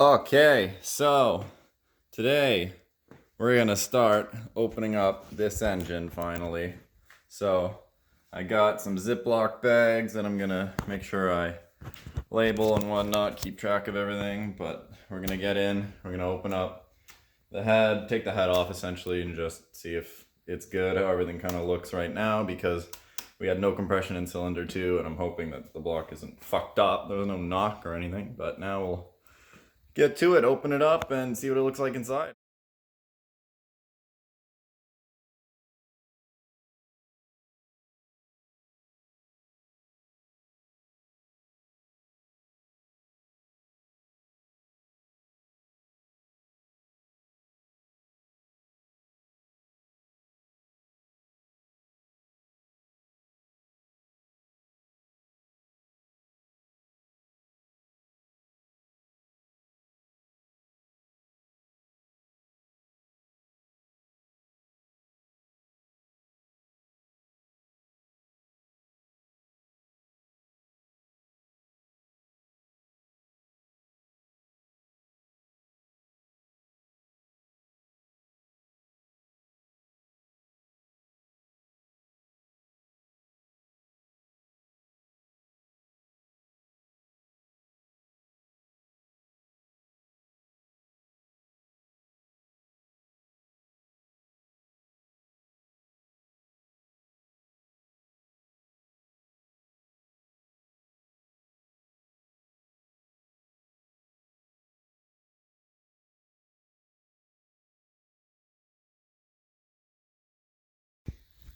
Okay, so today we're gonna start opening up this engine finally. So I got some Ziploc bags and I'm gonna make sure I label and whatnot, keep track of everything, but we're gonna get in, we're gonna open up the head, take the head off essentially and just see if it's good, how everything kind of looks right now, because we had no compression in cylinder 2 and I'm hoping that the block isn't fucked up. There was no knock or anything, but now we'll get to it, open it up, and see what it looks like inside.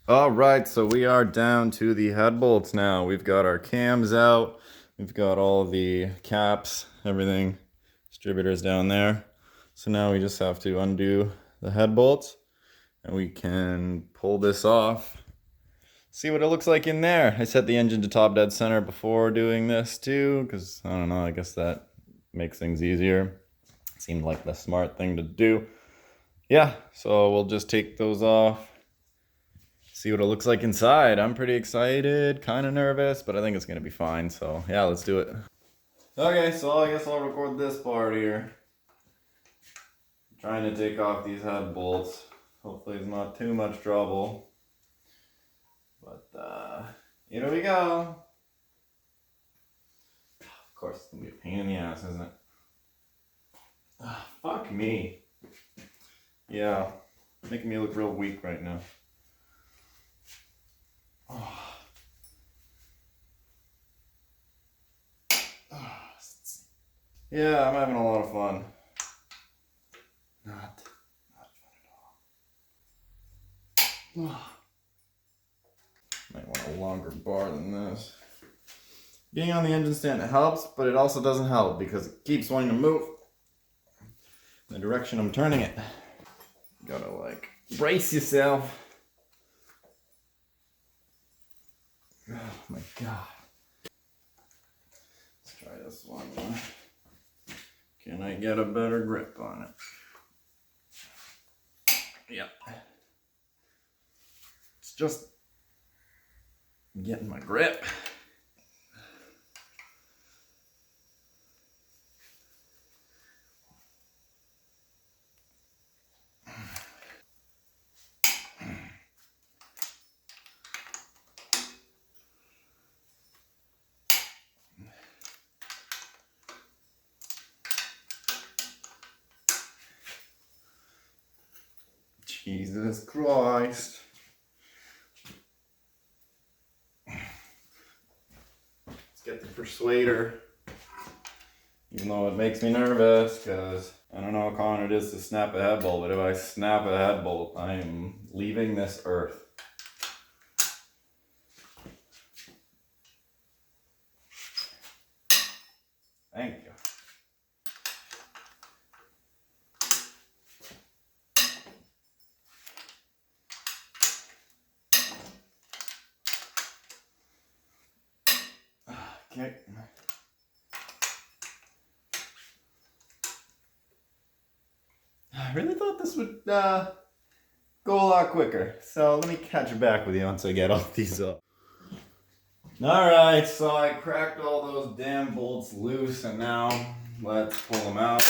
All right, so we are down to the head bolts now. We've got our cams out. We've got all the caps, everything, distributors down there. So now we just have to undo the head bolts and we can pull this off. See what it looks like in there. I set the engine to top dead center before doing this too, because I don't know, I guess that makes things easier. Seemed like the smart thing to do. Yeah, so we'll just take those off, see what it looks like inside. I'm pretty excited, kind of nervous, but I think it's gonna be fine. So yeah, let's do it. Okay, so I guess I'll record this part here. I'm trying to take off these head bolts. Hopefully it's not too much trouble. But here we go. Of course, it's gonna be a pain in the ass, isn't it? Fuck me. Yeah, making me look real weak right now. Yeah, I'm having a lot of fun. Not fun at all. Might want a longer bar than this. Being on the engine stand helps, but it also doesn't help because it keeps wanting to move in the direction I'm turning it. You gotta like brace yourself. Oh my god. Let's try this one. Can I get a better grip on it? Yep. It's just getting my grip. Jesus Christ. Let's get the persuader. Even though it makes me nervous, because I don't know how common it is to snap a head bolt, but if I snap a head bolt, I am leaving this earth. Thank you. Okay. I really thought this would go a lot quicker. So let me catch back with you once I get all these up. Alright, so I cracked all those damn bolts loose, and now let's pull them out.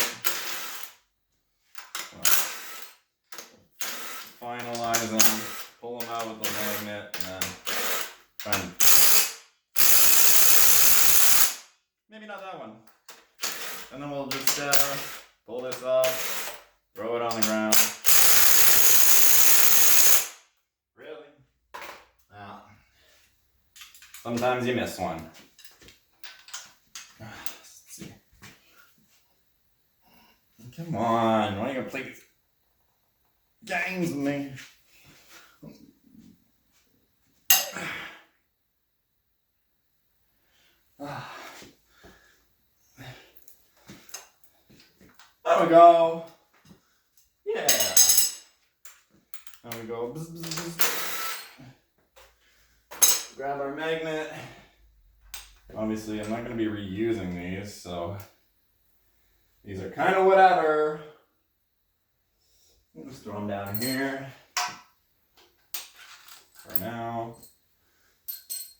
Finalize them, pull them out with the magnet, and then try and... maybe not that one. And then we'll just pull this off, throw it on the ground. Really? Well, sometimes you miss one. Let's see. Come on, why are you gonna play these games with me? There we go. Yeah. There we go. Bzz, bzz, bzz. Grab our magnet. Obviously, I'm not going to be reusing these, so these are kind of whatever. I'll just throw them down here for now.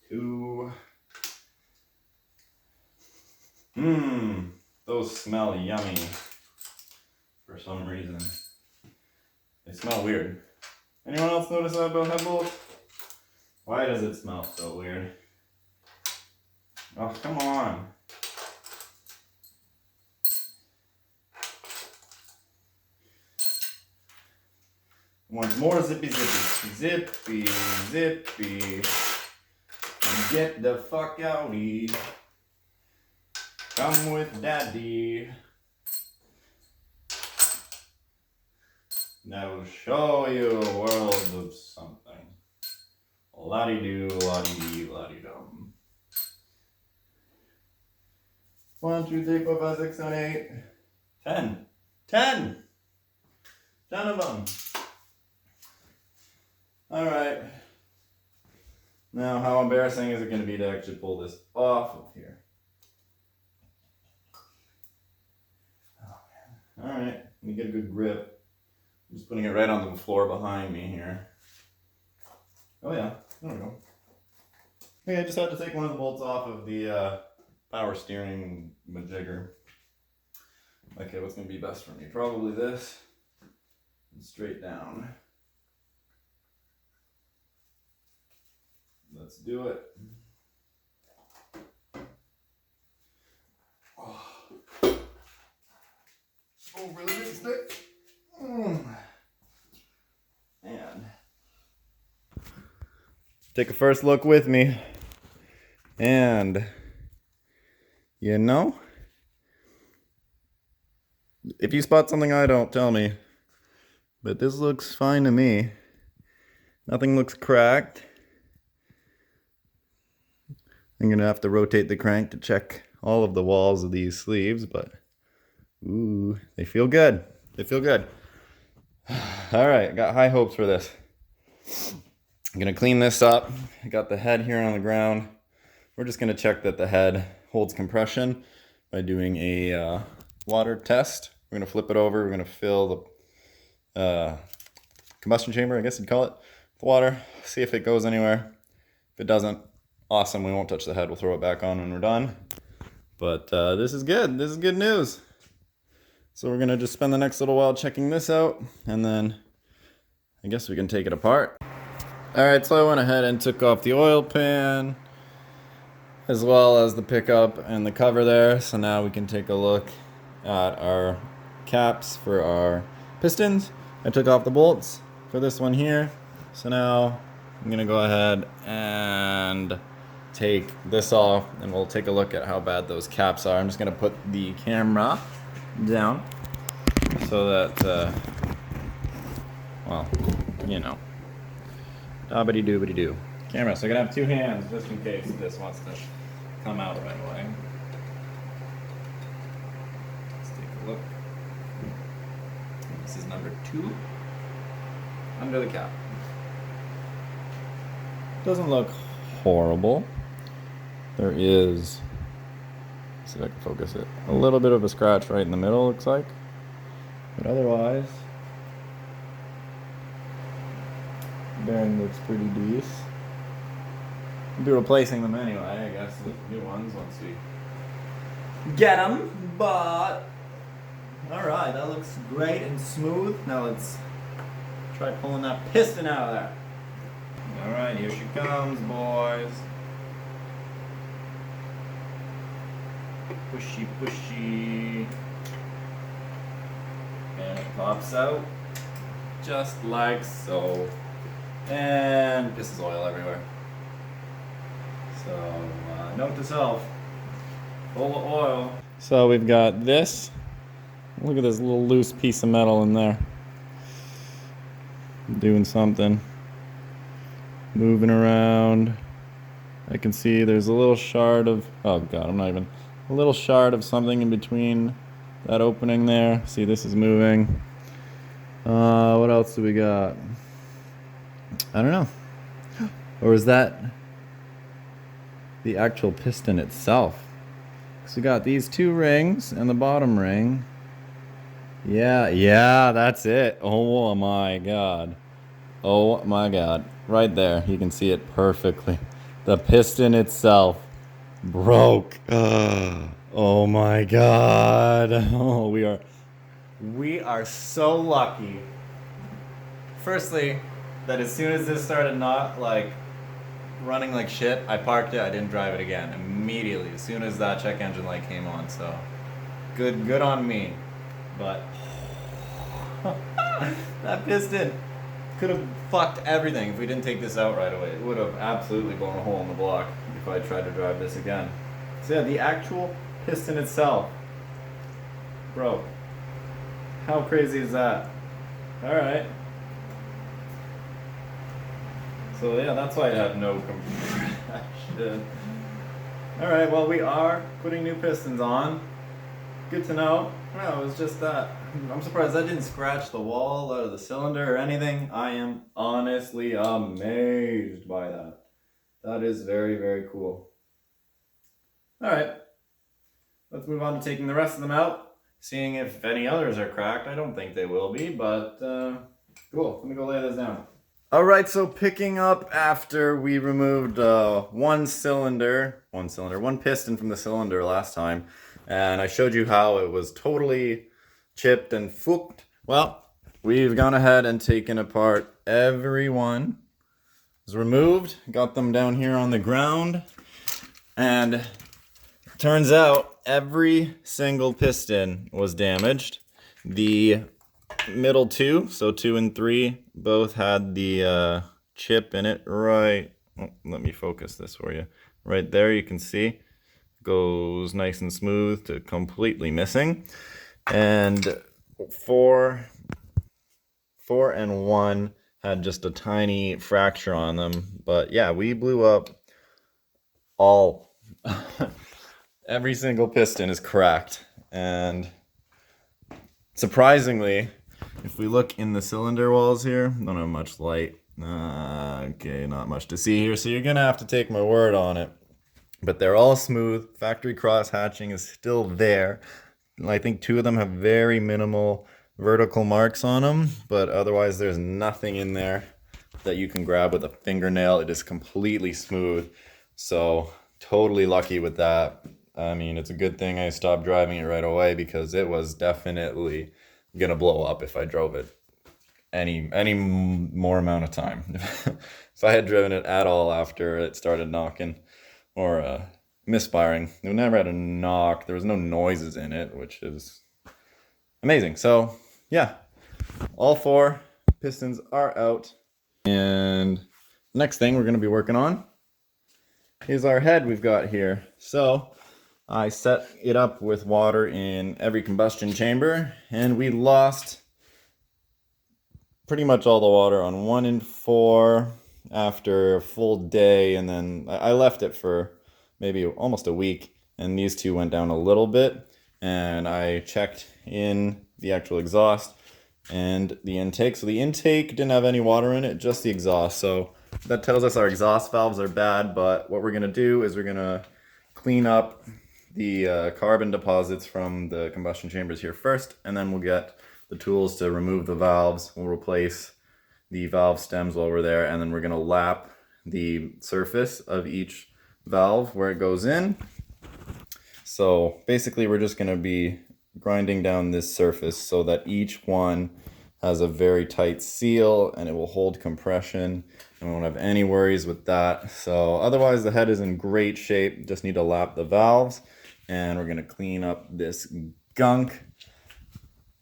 2. Those smell yummy for some reason. They smell weird. Anyone else notice that about head bolts? Why does it smell so weird? Oh, come on. Want more zippy zippy. Zippy, zippy. And get the fuck outie. Come with daddy. And I will show you a world of something. La-dee-doo, la-dee-dee, la-dee-dum. 1, 2, 3, 4, 5, 6, 7, 8. 10. 10! 10 of them. Alright. Now, how embarrassing is it going to be to actually pull this off of here? Oh, man. Alright, let me get a good grip. I'm just putting it right on the floor behind me here. Oh yeah, there we go. Okay, I just had to take one of the bolts off of the power steering majigger. Okay, what's going to be best for me? Probably this. And straight down. Let's do it. Oh, really big stick. And take a first look with me. And you know, if you spot something I don't, tell me. But this looks fine to me. Nothing looks cracked. I'm gonna have to rotate the crank to check all of the walls of these sleeves, but ooh, they feel good. They feel good. All right, I got high hopes for this. I'm gonna clean this up. I got the head here on the ground. We're just gonna check that the head holds compression by doing a water test. We're gonna flip it over. We're gonna fill the combustion chamber, I guess you'd call it, with water. See if it goes anywhere. If it doesn't, awesome. We won't touch the head. We'll throw it back on when we're done. But this is good. This is good news. So we're gonna just spend the next little while checking this out, and then I guess we can take it apart. All right, so I went ahead and took off the oil pan, as well as the pickup and the cover there. So now we can take a look at our caps for our pistons. I took off the bolts for this one here. So now I'm gonna go ahead and take this off, and we'll take a look at how bad those caps are. I'm just gonna put the camera down so that, well, you know, doobity-doo. Camera, so I'm gonna have 2 hands just in case this wants to come out right away. Let's take a look. This is number 2 under the cap. Doesn't look horrible. There is, let's see if I can focus it, a little bit of a scratch right in the middle, looks like. But otherwise, bearing looks pretty decent. We'll be replacing them anyway, I guess, with new ones once we get them. But alright, that looks great and smooth. Now let's try pulling that piston out of there. Alright, here she comes, boys. Pushy, pushy. And it pops out just like so. And pisses oil everywhere. So, note to self, full of oil. So we've got this. Look at this little loose piece of metal in there. Doing something. Moving around. I can see there's a little shard of, oh god, I'm not even, a little shard of something in between that opening there. See, this is moving. What else do we got? I don't know. Or is that the actual piston itself? So we got these two rings and the bottom ring. Yeah, that's it. Oh my god. Oh my god. Right there, you can see it perfectly. The piston itself broke. Oh my god. Oh, we are so lucky. Firstly, that as soon as this started not like running like shit, I parked it, I didn't drive it again immediately as soon as that check engine light came on. So good on me. But that piston could have fucked everything if we didn't take this out right away. It would have absolutely blown a hole in the block if I tried to drive this again. So yeah, the actual piston itself broke. How crazy is that? Alright. So yeah, that's why it had no compression. Alright, well we are putting new pistons on. Good to know. No, it was just that. I'm surprised that didn't scratch the wall out of the cylinder or anything. I am honestly amazed by that. That is very, very cool. Alright. Let's move on to taking the rest of them out. Seeing if any others are cracked. I don't think they will be, but cool. Let me go lay this down. Alright, so picking up after we removed one piston from the cylinder last time, and I showed you how it was totally chipped and fucked. Well, we've gone ahead and taken apart every one. It was removed, got them down here on the ground, and it turns out every single piston was damaged. The middle two, so 2 and 3, both had the chip in it right. Oh, let me focus this for you. Right there, you can see goes nice and smooth to completely missing. And 4 and 1 had just a tiny fracture on them. But yeah, we blew up all. Every single piston is cracked. And surprisingly, if we look in the cylinder walls here, don't have much light. Okay, not much to see here, so you're gonna have to take my word on it. But they're all smooth. Factory cross hatching is still there. I think 2 of them have very minimal vertical marks on them, but otherwise there's nothing in there that you can grab with a fingernail. It is completely smooth. So totally lucky with that. I mean, it's a good thing I stopped driving it right away because it was definitely gonna blow up if I drove it any more amount of time. If I had driven it at all after it started knocking or misfiring, it never had a knock. There was no noises in it, which is amazing. So yeah, all 4 pistons are out. And next thing we're going to be working on is our head we've got here. So I set it up with water in every combustion chamber, and we lost pretty much all the water on 1 and 4 after a full day, and then I left it for maybe almost a week, and these 2 went down a little bit, and I checked in the actual exhaust and the intake. So the intake didn't have any water in it, just the exhaust. So that tells us our exhaust valves are bad, but what we're going to do is we're going to clean up the carbon deposits from the combustion chambers here first, and then we'll get the tools to remove the valves. We'll replace the valve stems while we're there, and then we're going to lap the surface of each valve where it goes in. So basically we're just going to be grinding down this surface so that each one has a very tight seal and it will hold compression, and we won't have any worries with that. So otherwise the head is in great shape, just need to lap the valves, and we're going to clean up this gunk.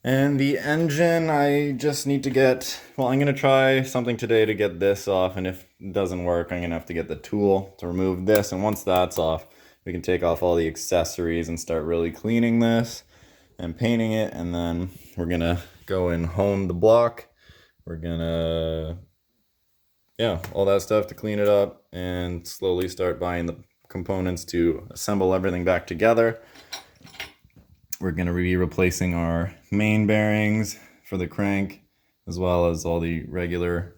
And the engine, I just need to get, well, I'm going to try something today to get this off, and if it doesn't work, I'm going to have to get the tool to remove this, and once that's off, we can take off all the accessories and start really cleaning this and painting it, and then we're going to go and hone the block. We're going to, yeah, all that stuff to clean it up and slowly start buying the components to assemble everything back together. We're going to be replacing our main bearings for the crank, as well as all the regular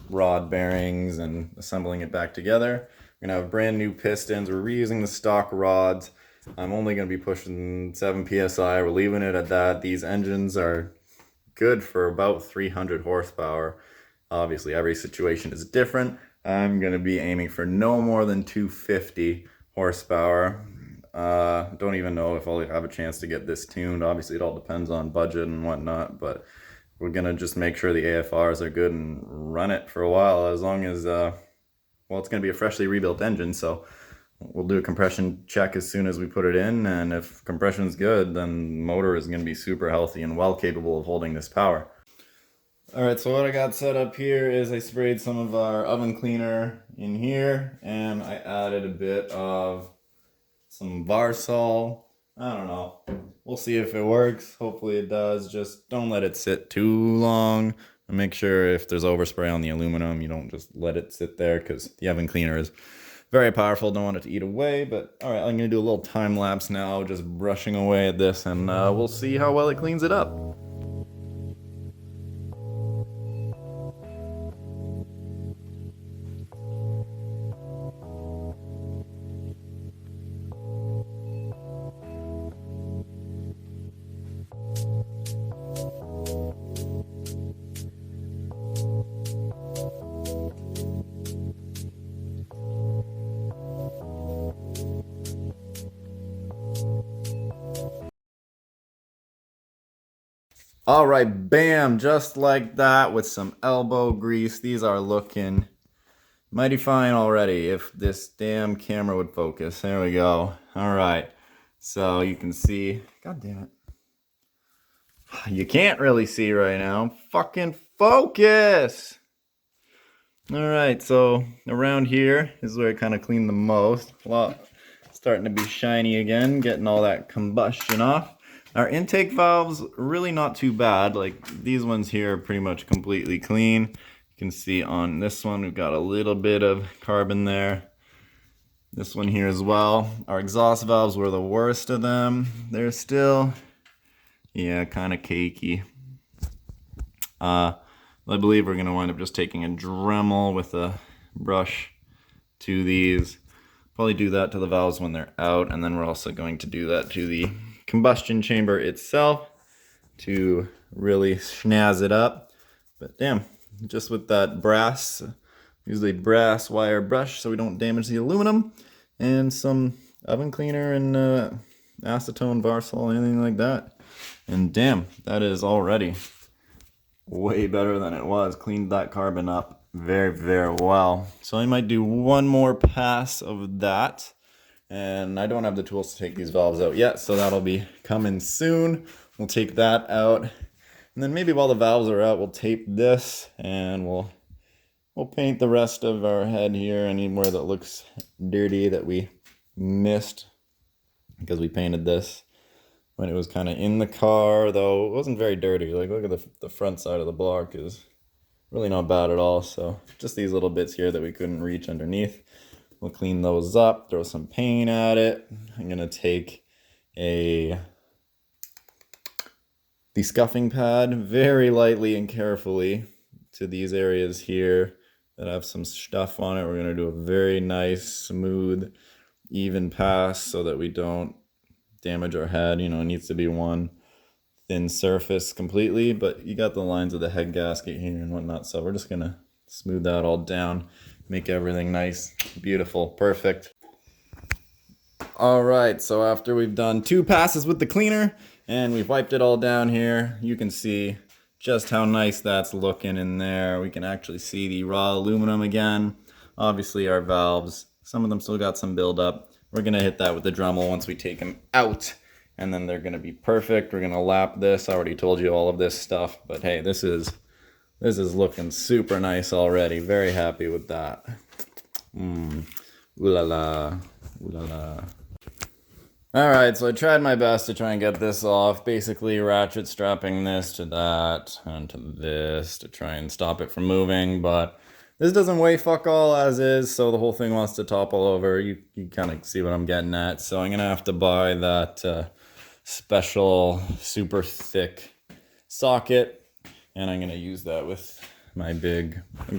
rod bearings, and assembling it back together. We're going to have brand new pistons. We're reusing the stock rods. I'm only going to be pushing 7 psi. We're leaving it at that. These engines are good for about 300 horsepower. Obviously, every situation is different. I'm going to be aiming for no more than 250 horsepower. Don't even know if I'll have a chance to get this tuned. Obviously, it all depends on budget and whatnot, but we're going to just make sure the AFRs are good and run it for a while, as long as, well, it's going to be a freshly rebuilt engine, so we'll do a compression check as soon as we put it in, and if compression's good, then the motor is going to be super healthy and well capable of holding this power. Alright, so what I got set up here is I sprayed some of our oven cleaner in here, and I added a bit of some Varsol. I don't know. We'll see if it works. Hopefully it does. Just don't let it sit too long. And make sure if there's overspray on the aluminum, you don't just let it sit there, because the oven cleaner is very powerful. Don't want it to eat away. But alright, I'm going to do a little time lapse now, just brushing away at this, and we'll see how well it cleans it up. All right, bam, just like that, with some elbow grease. These are looking mighty fine already, if this damn camera would focus. There we go. All right, so you can see, god damn it. You can't really see right now. Fucking focus! All right, so around here is where I kind of clean the most. Well, starting to be shiny again, getting all that combustion off. Our intake valves, really not too bad. Like, these ones here are pretty much completely clean. You can see on this one, we've got a little bit of carbon there. This one here as well. Our exhaust valves were the worst of them. They're still, yeah, kind of cakey. I believe we're going to wind up just taking a Dremel with a brush to these. Probably do that to the valves when they're out, and then we're also going to do that to the combustion chamber itself to really snazz it up. But damn, just with that brass, usually brass wire brush so we don't damage the aluminum, and some oven cleaner and acetone, Varsol, anything like that, and damn, that is already way better than it was. Cleaned that carbon up very, very well. So I might do one more pass of that. And I don't have the tools to take these valves out yet, so that'll be coming soon. We'll take that out. And then maybe while the valves are out, we'll tape this, and we'll paint the rest of our head here, anywhere that looks dirty that we missed, because we painted this when it was kind of in the car, though it wasn't very dirty. Like, look at the front side of the block is really not bad at all. So just these little bits here that we couldn't reach underneath. We'll clean those up, throw some paint at it. I'm gonna take the scuffing pad very lightly and carefully to these areas here that have some stuff on it. We're gonna do a very nice, smooth, even pass so that we don't damage our head. You know, it needs to be one thin surface completely, but you got the lines of the head gasket here and whatnot, so we're just gonna smooth that all down. make everything nice, beautiful, perfect. All right, so after we've done 2 passes with the cleaner and we've wiped it all down here, you can see just how nice that's looking in there. We can actually see the raw aluminum again. Obviously our valves, some of them still got some buildup. We're gonna hit that with the Dremel once we take them out, and then they're gonna be perfect. We're gonna lap this. I already told you all of this stuff, but hey, this is looking super nice already. Very happy with that. Ooh la la, ooh la la. All right, so I tried my best to try and get this off. Basically ratchet strapping this to that and to this to try and stop it from moving, but this doesn't weigh fuck all as is, so the whole thing wants to topple over. You kind of see what I'm getting at. So I'm gonna have to buy that special super thick socket, and I'm gonna use that with my big, I'm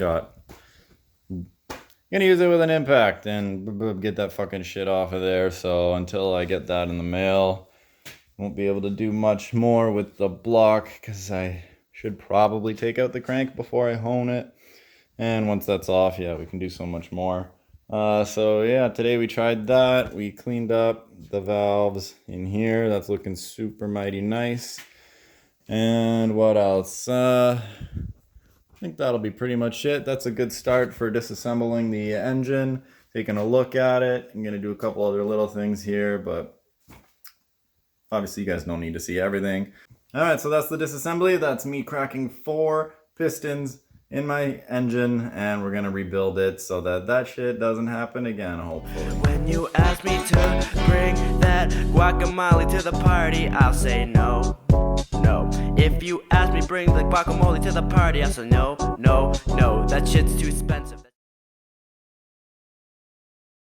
gonna use it with an impact and get that fucking shit off of there. So until I get that in the mail, won't be able to do much more with the block, because I should probably take out the crank before I hone it. And once that's off, yeah, we can do so much more. So yeah, today we tried that. We cleaned up the valves in here. That's looking super mighty nice. And what else? I think that'll be pretty much it. That's a good start for disassembling the engine, taking a look at it. I'm gonna do a couple other little things here, but obviously you guys don't need to see everything. All right, so that's the disassembly. That's me cracking 4 pistons in my engine, and we're gonna rebuild it so that that shit doesn't happen again, hopefully. When you ask me to bring that guacamole to the party, I'll say no. No. If you ask me bring the guacamole to the party, I'll say no, no, no. That shit's too expensive.